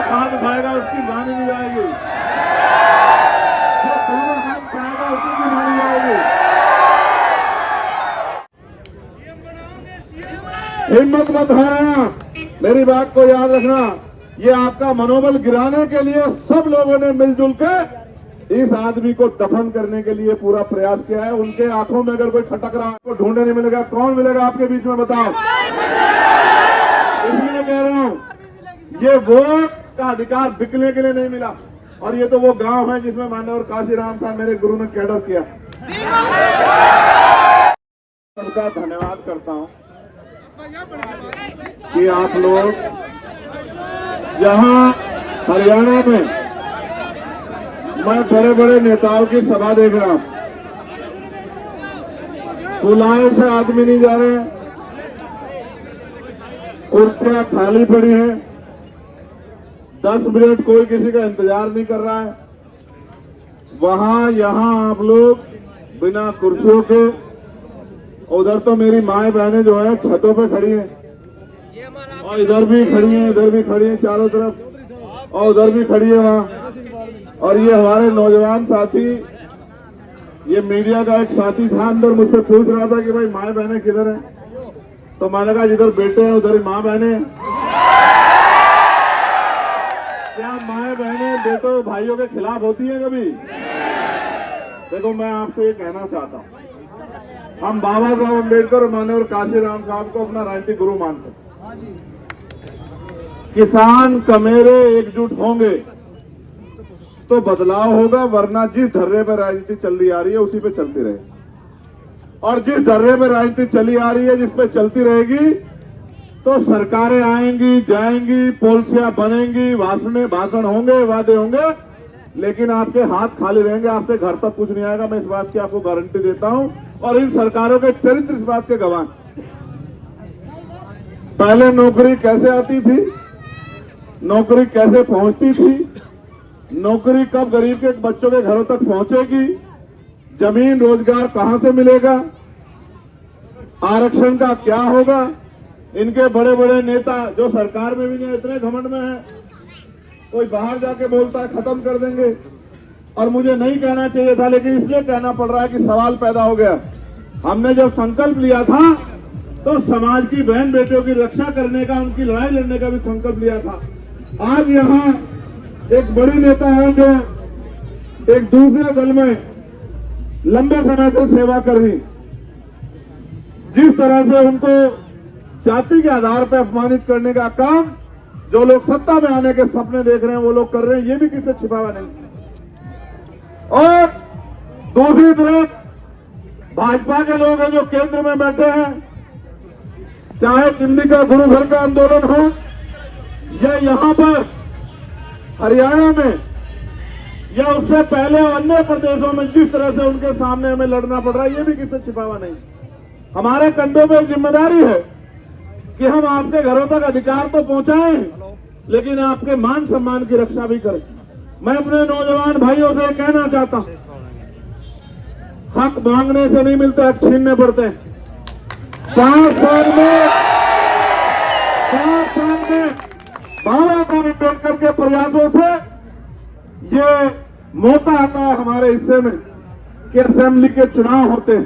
खाद खाएगा उसकी बानी नहीं जाएगी, जो सोना खाद खाएगा उसकी भी बानी जाएगी। हिम्मत मत हारना, मेरी बात को याद रखना। ये आपका मनोबल गिराने के लिए सब लोगों ने मिलजुल के इस आदमी को दफन करने के लिए पूरा प्रयास किया है। उनके आंखों में अगर कोई खटक रहा है तो ढूंढने नहीं मिलेगा। कौन मिलेगा आपके बीच में बताओ? इसलिए कह रहा हूं, ये वोट का अधिकार बिकने के लिए नहीं मिला। और ये तो वो गांव है जिसमें माननीय काशीराम साहब मेरे गुरु ने कैडर किया। उनका धन्यवाद करता हूं कि आप लोग जहां हरियाणा में मैं बड़े बड़े नेताओं की सभा देख रहा हूं, बुलाए से आदमी नहीं जा रहे हैं, कुर्सियां खाली पड़ी हैं, 10 मिनट कोई किसी का इंतजार नहीं कर रहा है। वहां यहां आप लोग बिना कुर्सियों के, उधर तो मेरी माए बहनें जो है छतों पे खड़ी हैं, और इधर भी खड़ी हैं, इधर भी खड़ी हैं चारों तरफ, और उधर भी खड़ी है वहां। और ये हमारे नौजवान साथी, ये मीडिया का एक साथी था अंदर, मुझसे पूछ रहा था कि भाई माए बहनें किधर हैं? तो मैंने कहा जिधर बेटे हैं उधर ही माँ बहनें हैं। क्या माए बहनें बेटों भाइयों के खिलाफ होती हैं कभी? देखो, मैं आपसे ये कहना चाहता हूं, हम बाबा साहब अम्बेडकर और माननीय काशीराम साहब को अपना राजनीतिक गुरु मानते हैं। किसान कमेरे एकजुट होंगे तो बदलाव होगा, वरना जिस धर्रे पर राजनीति चल रही आ रही है उसी पे चलती रहेगी। और जिस धर्रे पर राजनीति चली आ रही है, जिस पे चलती रहेगी, तो सरकारें आएंगी जाएंगी, पॉलिसियां बनेंगी, भाषण होंगे, वादे होंगे, लेकिन आपके हाथ खाली रहेंगे, आपके घर तक कुछ नहीं आएगा। मैं इस बात की आपको गारंटी देता हूं। और इन सरकारों के चरित्र इस बात के गवाह। पहले नौकरी कैसे आती थी, नौकरी कैसे पहुंचती थी, नौकरी कब गरीब के बच्चों के घरों तक पहुंचेगी, जमीन रोजगार कहां से मिलेगा, आरक्षण का क्या होगा। इनके बड़े बड़े नेता जो सरकार में भी नहीं, इतने घमंड में है, कोई बाहर जाके बोलता है खत्म कर देंगे। और मुझे नहीं कहना चाहिए था, लेकिन इसलिए कहना पड़ रहा है कि सवाल पैदा हो गया। हमने जब संकल्प लिया था तो समाज की बहन बेटियों की रक्षा करने का, उनकी लड़ाई लड़ने का भी संकल्प लिया था। आज यहां एक बड़ी नेता है जो एक दूसरे दल में लंबे समय से सेवा कर रही, जिस तरह से उनको जाति के आधार पर अपमानित करने का काम जो लोग सत्ता में आने के सपने देख रहे हैं वो लोग कर रहे हैं, ये भी किसी से छिपा हुआ नहीं। और दूसरी तरफ भाजपा के लोग हैं जो केंद्र में बैठे हैं, चाहे दिल्ली का गुरु घर का आंदोलन हो या यहां पर हरियाणा में या उससे पहले अन्य प्रदेशों में, जिस तरह से उनके सामने हमें लड़ना पड़ रहा है, ये भी किसी से छिपा हुआ नहीं। हमारे कंधों पर जिम्मेदारी है कि हम आपके घरों तक अधिकार तो पहुंचाएं, लेकिन आपके मान सम्मान की रक्षा भी करें। मैं अपने नौजवान भाइयों से कहना चाहता हूं, हक मांगने से नहीं मिलते, हक छीनने पड़ते हैं। 5 साल में बाबा साहब अम्बेडकर के प्रयासों से ये मौका आता है हमारे हिस्से में कि असेंबली के चुनाव होते हैं,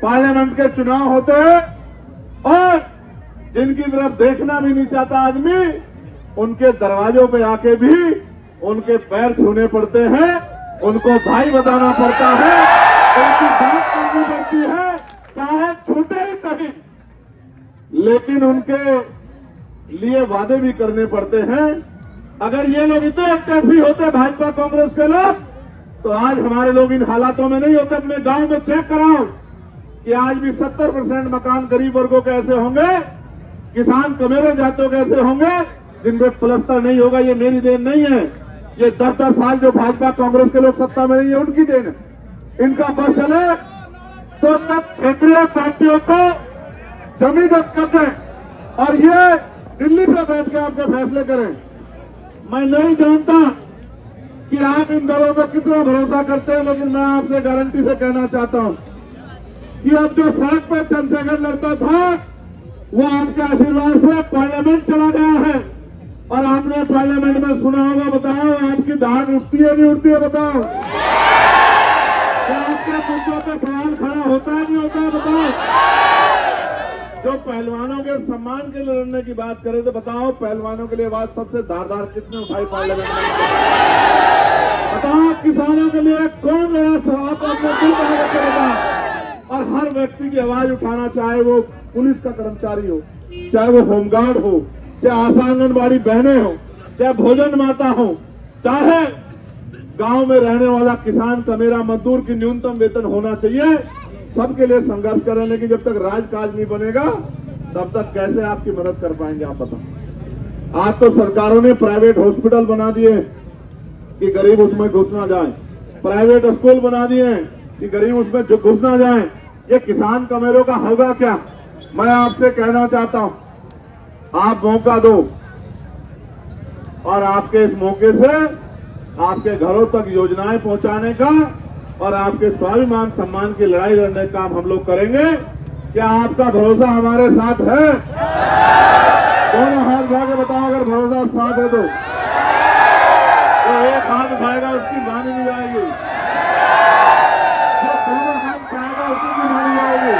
पार्लियामेंट के चुनाव होते हैं, और जिनकी तरफ देखना भी नहीं चाहता आदमी, उनके दरवाजों पे आके भी उनके पैर छूने पड़ते हैं, उनको भाई बताना पड़ता है, उनकी बात करनी पड़ती है, चाहे छोटे ही सही, लेकिन उनके लिए वादे भी करने पड़ते हैं। अगर ये लोग इतने अत्यासी होते भाजपा कांग्रेस के लोग, तो आज हमारे लोग इन हालातों में नहीं होते। अपने गांव में चेक कराओ कि आज भी 70% मकान गरीब वर्गों के ऐसे होंगे, किसान कमेरे जातों के ऐसे होंगे जिनमें प्लस्तर नहीं होगा। ये मेरी देन नहीं है, ये 10-10 साल जो भाजपा कांग्रेस के लोग सत्ता में नहीं है उनकी देन है। इनका बस चले तो तब क्षेत्रीय पार्टियों को जमीन कर दें और ये दिल्ली से बैठ के आपके फैसले करें। मैं नहीं जानता कि आप इन दलों पर कितना भरोसा करते हैं, लेकिन मैं आपसे गारंटी से कहना चाहता हूं कि अब जो सड़क पर चंद्रशेखर लड़ता था वो आपके आशीर्वाद से पार्लियामेंट चला गया है, और आपने पार्लियामेंट में सुना होगा, बताओ आपकी धाड़ उठती है नहीं उठती है? बताओ क्या आपके मुद्दों पर सवाल खड़ा होता है नहीं होता है? बताओ। जो पहलवानों के सम्मान के लिए लड़ने की बात करें तो बताओ पहलवानों के लिए आवाज सबसे धारदार किसने उठाई पार्लियामेंट में? बताओ किसानों के लिए कौन लड़ा? आप अपने दिल का बताओ। और हर व्यक्ति की आवाज उठाना, चाहे वो पुलिस का कर्मचारी हो, चाहे वो होमगार्ड हो, चाहे आशा आंगनबाड़ी बहनें हो, चाहे भोजन माता हो, चाहे गांव में रहने वाला किसान का, मेरा मजदूर की न्यूनतम वेतन होना चाहिए। सबके लिए संघर्ष करें, लेकिन जब तक राजकाज नहीं बनेगा तब तक कैसे आपकी मदद कर पाएंगे आप बताओ। आज तो सरकारों ने प्राइवेट हॉस्पिटल बना दिए कि गरीब उसमें घुस ना जाए, प्राइवेट स्कूल बना दिए कि गरीब उसमें घुस ना जाए। ये किसान कमेरों का होगा क्या? मैं आपसे कहना चाहता हूं, आप मौका दो और आपके इस मौके से आपके घरों तक योजनाएं पहुंचाने का और आपके स्वाभिमान सम्मान की लड़ाई लड़ने का काम हम लोग करेंगे। क्या आपका भरोसा हमारे साथ है? दोनों हाथ उठा के बताओ अगर भरोसा साथ है तो एक हाथ उठाएगा उसकी मानी नहीं जाएगी, जो दोनों हाथ उठाएगा उसकी भी मानी जाएगी।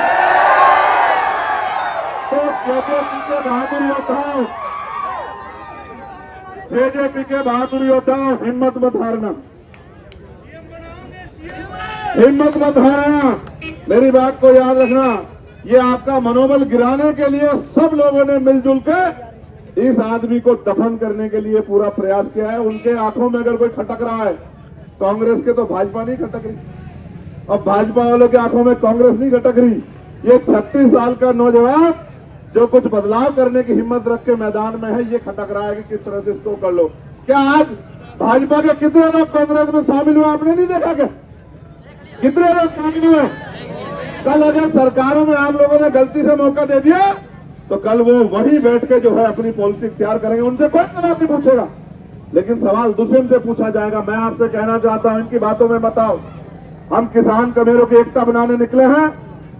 तो जेजेपी के बहादुर योद्धाओं, जेजेपी के बहादुर योद्धाओं, हिम्मत मत हारना, हिम्मत मत हारना। मेरी बात को याद रखना, ये आपका मनोबल गिराने के लिए सब लोगों ने मिलजुल के इस आदमी को दफन करने के लिए पूरा प्रयास किया है। उनके आंखों में अगर कोई खटक रहा है, कांग्रेस के तो भाजपा नहीं खटक रही, अब भाजपा वालों के आंखों में कांग्रेस नहीं खटक रही। ये 36 साल का नौजवान जो कुछ बदलाव करने की हिम्मत रख के मैदान में है, ये खटक रहा है कि किस तरह से इसको कर लो। क्या आज भाजपा के कितने लोग कांग्रेस में शामिल हुए आपने नहीं देखा? क्या कितने लोग शामिल हुए? कल अगर सरकारों में आप लोगों ने गलती से मौका दे दिया तो कल वो वहीं बैठ के जो है अपनी पॉलिसी तैयार करेंगे, उनसे कोई सवाल नहीं पूछेगा, लेकिन सवाल दुश्मन से पूछा जाएगा। मैं आपसे कहना चाहता हूं, इनकी बातों में बताओ, हम किसान कमेरों की एकता बनाने निकले हैं।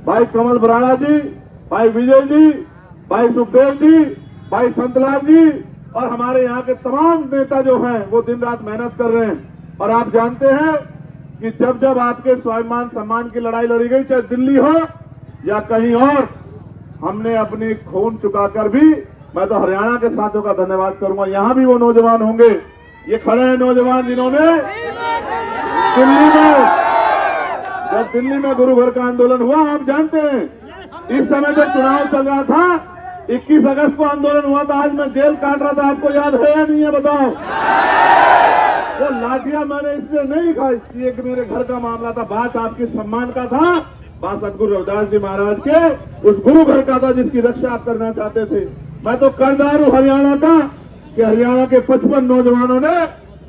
भाई कमल बराड़ा जी, भाई विजय जी, भाई सुखदेव जी, भाई संतलाल जी और हमारे यहाँ के तमाम नेता जो हैं वो दिन रात मेहनत कर रहे हैं। और आप जानते हैं कि जब जब आपके स्वाभिमान सम्मान की लड़ाई लड़ी गई, चाहे दिल्ली हो या कहीं और, हमने अपनी खून चुकाकर भी, मैं तो हरियाणा के साथियों का धन्यवाद करूंगा, यहां भी वो नौजवान होंगे, ये खड़े हैं नौजवान जिन्होंने दिल्ली में, जब दिल्ली में गुरु घर का आंदोलन हुआ, आप जानते हैं इस समय जब चुनाव चल रहा था, 21 अगस्त को आंदोलन हुआ था, आज मैं जेल काट रहा था, आपको याद है या नहीं है बताओ? वो लाठियां मैंने इसलिए नहीं खाई थी कि मेरे घर का मामला था, बात आपकी सम्मान का था, बात सदगुरु रविदास जी महाराज के उस गुरु घर का था जिसकी रक्षा आप करना चाहते थे। मैं तो कर्जदार हूं हरियाणा का कि हरियाणा के 55 नौजवानों ने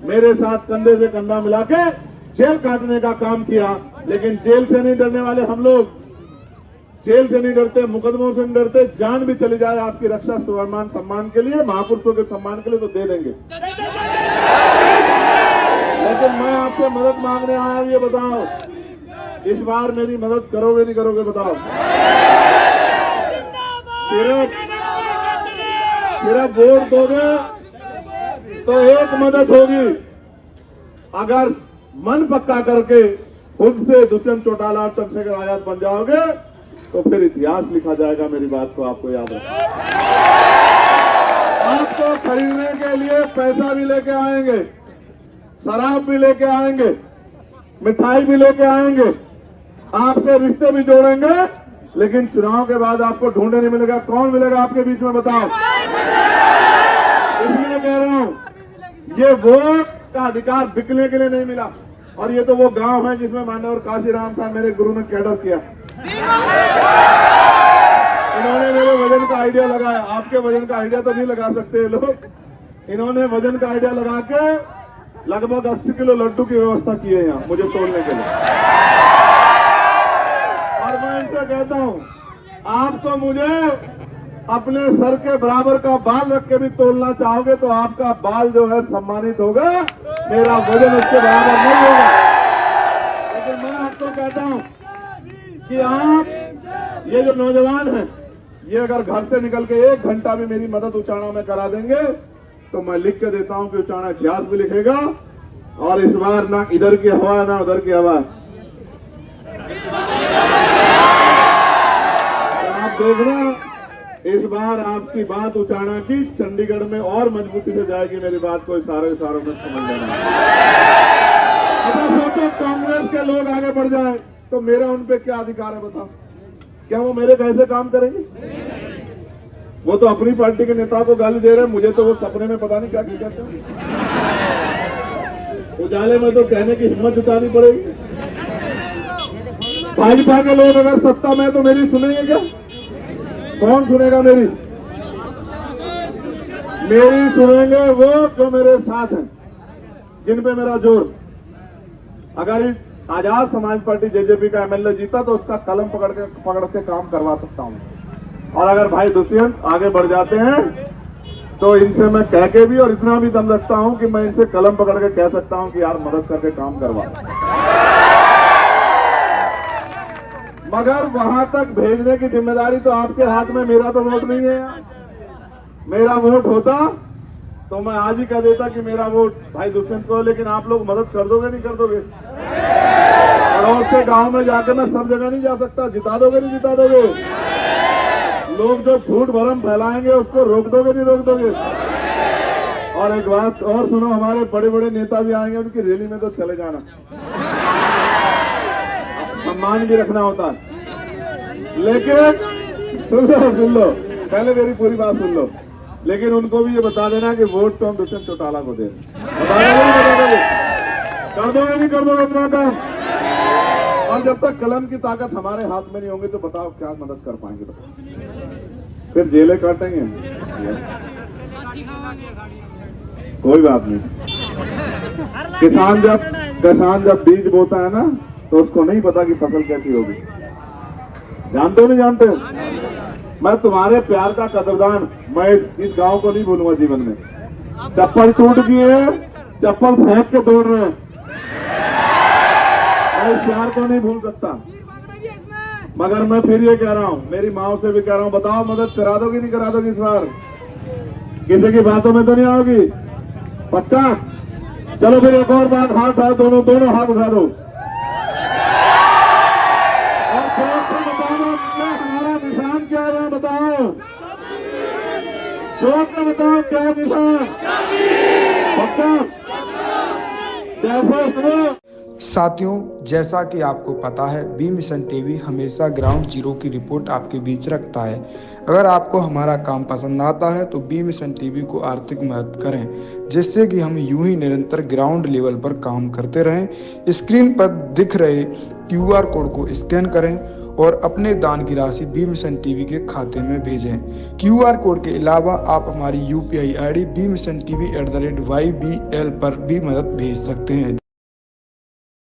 मेरे साथ कंधे से कंधा मिला के जेल काटने का काम किया। लेकिन जेल से नहीं डरने वाले हम लोग, जेल से नहीं डरते, मुकदमों से नहीं डरते, जान भी चली जाए आपकी रक्षा स्वाभिमान सम्मान के लिए, महापुरुषों के सम्मान के लिए तो दे देंगे। लेकिन मैं आपसे मदद मांगने आया हूं, ये बताओ इस बार मेरी मदद करोगे नहीं करोगे बताओ? सिर्फ वोट दोगे तो एक मदद होगी, अगर मन पक्का करके खुद से दुष्यंत चौटाला चंद्रशेखर आजाद बन जाओगे तो फिर इतिहास लिखा जाएगा। मेरी बात को आपको याद रखना। आपको खरीदने के लिए पैसा भी लेके आएंगे, शराब भी लेके आएंगे, मिठाई भी लेके आएंगे, आपसे रिश्ते भी जोड़ेंगे, लेकिन चुनाव के बाद आपको ढूंढने नहीं मिलेगा। कौन मिलेगा आपके बीच में बताओ? इसलिए कह रहा हूं, ये वोट का अधिकार बिकने के लिए नहीं मिला। और ये तो वो गांव है जिसमें मान्यवर काशीराम साहब मेरे गुरु ने कैडर किया, इन्होंने मेरे वजन का आइडिया लगाया। आपके वजन का आइडिया तो नहीं लगा सकते लोग, इन्होंने वजन का आइडिया लगा के लगभग 80 किलो लड्डू की व्यवस्था की है यहाँ मुझे तोलने के लिए। और मैं इनसे कहता हूं, आप तो मुझे अपने सर के बराबर का बाल रख के भी तोलना चाहोगे तो आपका बाल जो है सम्मानित होगा, मेरा वजन उसके बराबर नहीं होगा। लेकिन मैं आपको कहता हूं कि आप ये जो नौजवान हैं, ये अगर घर से निकल के 1 घंटा भी मेरी मदद उचाना में करा देंगे तो मैं लिख के देता हूं कि उचाना इतिहास भी लिखेगा। और इस बार ना इधर की हवा है ना उधर की हवा है। तो आप देखना इस बार आपकी बात उचाना की चंडीगढ़ में और मजबूती से जाएगी। मेरी बात को इशारों में समझ लेना। अगर सोचो कांग्रेस के लोग आगे बढ़ जाए तो मेरा उन पे क्या अधिकार है बताओ? क्या वो मेरे कैसे काम करेंगे? वो तो अपनी पार्टी के नेता को गाली दे रहे हैं, मुझे तो वो सपने में पता नहीं क्या कहते हैं। उजाले में तो कहने की हिम्मत जुटानी पड़ेगी। भाजपा के लोग अगर सत्ता में तो मेरी सुनेंगे क्या? कौन सुनेगा मेरी? मेरी सुनेंगे वो जो मेरे साथ हैं, जिन पे मेरा जोर। अगर आजाद समाज पार्टी जेजेपी का एमएलए जीता तो उसका कलम पकड़ के काम करवा सकता हूं। और अगर भाई दुष्यंत आगे बढ़ जाते हैं तो इनसे मैं कह के भी और इतना भी दम रखता हूं कि मैं इनसे कलम पकड़ के कह सकता हूं कि यार मदद करके काम करवा। मगर वहां तक भेजने की जिम्मेदारी तो आपके हाथ में। मेरा तो वोट नहीं है। मेरा वोट होता तो मैं आज ही कह देता कि मेरा वोट भाई दुष्यंत को। लेकिन आप लोग मदद कर दोगे नहीं कर दोगे? पड़ोस के गांव में जाकर मैं सब जगह नहीं जा सकता। जिता दोगे नहीं जिता दोगे? लोग जो झूठ भरम फैलाएंगे उसको रोक दोगे नहीं रोक दोगे? और एक बात और सुनो, हमारे बड़े बड़े नेता भी आएंगे, उनकी रैली में तो चले जाना। सम्मान भी रखना होता है। लेकिन सुन लो पहले मेरी पूरी बात सुन लो। लेकिन उनको भी ये बता देना कि वोट तो हम दुष्यंत चौटाला को दे। कर दोगे नहीं कर दोगे इतना काम? और जब तक कलम की ताकत हमारे हाथ में नहीं होगी तो बताओ क्या मदद कर पाएंगे? बताओ फिर जेलें काटेंगे? कोई बात नहीं। किसान जब बीज बोता है ना तो उसको नहीं पता कि फसल कैसी होगी। जानते हो नहीं जानते? मैं तुम्हारे प्यार का कदरदान, मैं इस गांव को नहीं भूलूंगा जीवन में। चप्पल टूट गई है, चप्पल फेंक के दौड़ रहे हैं, मैं इस प्यार को नहीं भूल सकता। मगर मैं फिर ये कह रहा हूं, मेरी माओ से भी कह रहा हूं, बताओ मदद करा दोगी नहीं करा दोगी? इस बार किसी की बातों में तो नहीं आओगी? पक्का? चलो फिर एक और बात, हाथ उठाओ, दोनों हाथ उठा दो। हमारा निशान क्या है बताओ? जोर से बताओ क्या निशान? पक्का? जैसे सुनो। साथियों, जैसा कि आपको पता है, बी मिशन टीवी हमेशा ग्राउंड जीरो की रिपोर्ट आपके बीच रखता है। अगर आपको हमारा काम पसंद आता है तो बी मिशन टीवी को आर्थिक मदद करें, जिससे कि हम यूं ही निरंतर ग्राउंड लेवल पर काम करते रहें। स्क्रीन पर दिख रहे QR कोड को स्कैन करें और अपने दान की राशि बी मिशन टीवी के खाते में भेजें। QR कोड के अलावा आप हमारी UPI ID BMissionTV@YBL पर भी मदद भेज सकते हैं।